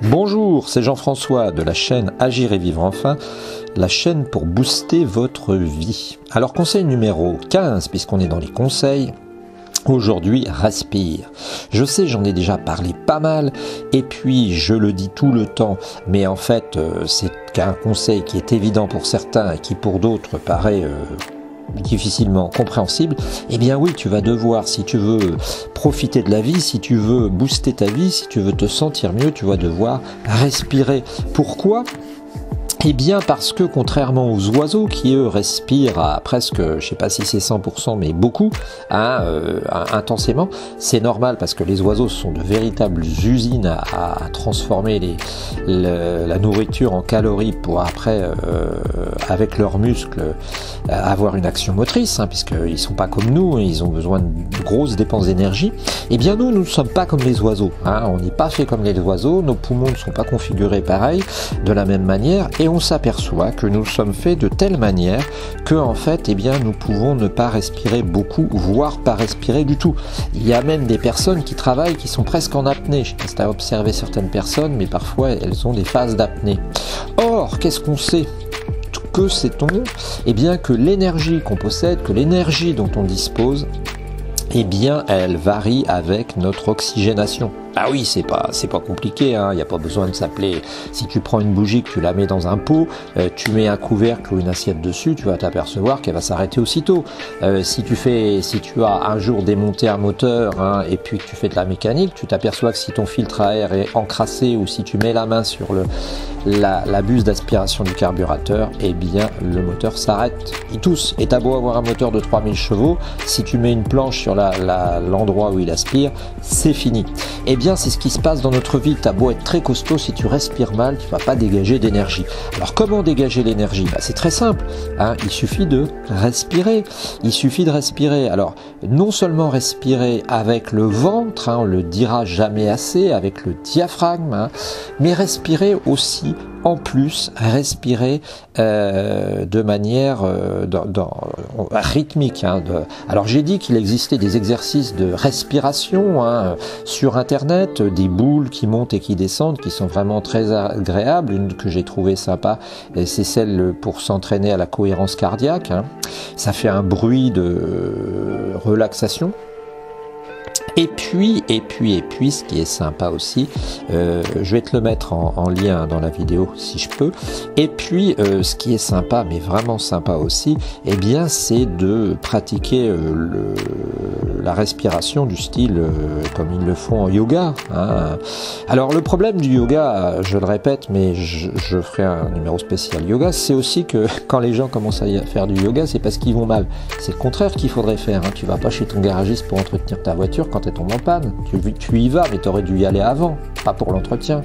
Bonjour, c'est Jean-François de la chaîne Agir et Vivre Enfin, la chaîne pour booster votre vie. Alors conseil numéro 15, puisqu'on est dans les conseils, aujourd'hui, respire. Je sais, j'en ai déjà parlé pas mal, et puis je le dis tout le temps, mais en fait, c'est un conseil qui est évident pour certains et qui pour d'autres paraît difficilement compréhensible. Eh bien oui, tu vas devoir, si tu veux profiter de la vie, si tu veux booster ta vie, si tu veux te sentir mieux, tu vas devoir respirer. Pourquoi ? Eh bien parce que contrairement aux oiseaux qui eux respirent à presque, je sais pas si c'est 100% mais beaucoup, intensément, c'est normal parce que les oiseaux sont de véritables usines à transformer la nourriture en calories pour après, avec leurs muscles, avoir une action motrice, puisqu'ils sont pas comme nous, ils ont besoin de grosses dépenses d'énergie. Eh bien nous ne sommes pas comme les oiseaux, on n'est pas fait comme les oiseaux, nos poumons ne sont pas configurés pareil, de la même manière, et on s'aperçoit que nous sommes faits de telle manière que en fait, eh bien, nous pouvons ne pas respirer beaucoup, voire pas respirer du tout. Il y a même des personnes qui travaillent qui sont presque en apnée. Je sais pas si tu as observé certaines personnes, mais parfois elles ont des phases d'apnée. Or, qu'est-ce qu'on sait ? Que sait-on ? Eh bien que l'énergie qu'on possède, que l'énergie dont on dispose, eh bien elle varie avec notre oxygénation. Ah oui, c'est pas compliqué, il n'y a pas besoin de s'appeler. Si tu prends une bougie, que tu la mets dans un pot, tu mets un couvercle ou une assiette dessus, tu vas t'apercevoir qu'elle va s'arrêter aussitôt. Si tu as un jour démonté un moteur, et puis que tu fais de la mécanique, tu t'aperçois que si ton filtre à air est encrassé ou si tu mets la main sur la buse d'aspiration du carburateur, eh bien le moteur s'arrête, il tousse. Et t'as beau avoir un moteur de 3000 chevaux, si tu mets une planche sur l'endroit où il aspire, c'est fini. Eh bien, c'est ce qui se passe dans notre vie. T'as beau être très costaud, si tu respires mal, tu vas pas dégager d'énergie. Alors, comment dégager l'énergie ? C'est très simple. Il suffit de respirer. Il suffit de respirer. Alors, non seulement respirer avec le ventre, on le dira jamais assez, avec le diaphragme, mais respirer aussi. En plus, respirer de manière rythmique. Alors j'ai dit qu'il existait des exercices de respiration sur internet, des boules qui montent et qui descendent, qui sont vraiment très agréables. Une que j'ai trouvée sympa, c'est celle pour s'entraîner à la cohérence cardiaque. Ça fait un bruit de relaxation. Et puis, ce qui est sympa aussi, je vais te le mettre en lien dans la vidéo si je peux. Et puis, ce qui est sympa, mais vraiment sympa aussi, eh bien, c'est de pratiquer la respiration du style comme ils le font en yoga. Alors, le problème du yoga, je le répète, mais je ferai un numéro spécial yoga, c'est aussi que quand les gens commencent à faire du yoga, c'est parce qu'ils vont mal. C'est le contraire qu'il faudrait faire. Tu vas pas chez ton garagiste pour entretenir ta voiture quand elle tombe en panne. Tu y vas, mais tu aurais dû y aller avant, pas pour l'entretien.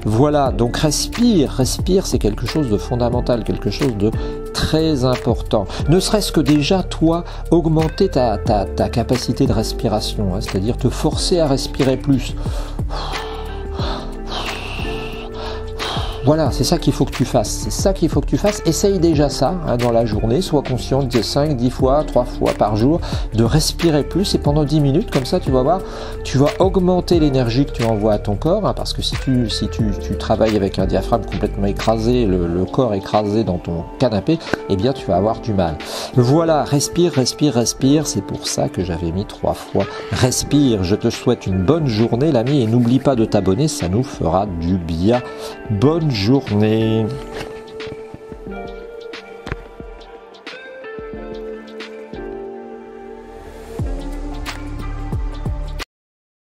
Voilà, donc respire, c'est quelque chose de fondamental, quelque chose de très important. Ne serait-ce que déjà, toi, augmenter ta capacité de respiration, c'est-à-dire te forcer à respirer plus. Voilà, c'est ça qu'il faut que tu fasses. Essaye déjà ça dans la journée. Sois conscient de 5, 10 fois, 3 fois par jour, de respirer plus et pendant 10 minutes, comme ça, tu vas voir, tu vas augmenter l'énergie que tu envoies à ton corps, parce que si tu travailles avec un diaphragme complètement écrasé, le corps écrasé dans ton canapé, eh bien, tu vas avoir du mal. Voilà, respire. C'est pour ça que j'avais mis 3 fois. Respire. Je te souhaite une bonne journée, l'ami, et n'oublie pas de t'abonner, ça nous fera du bien. Bonne journée.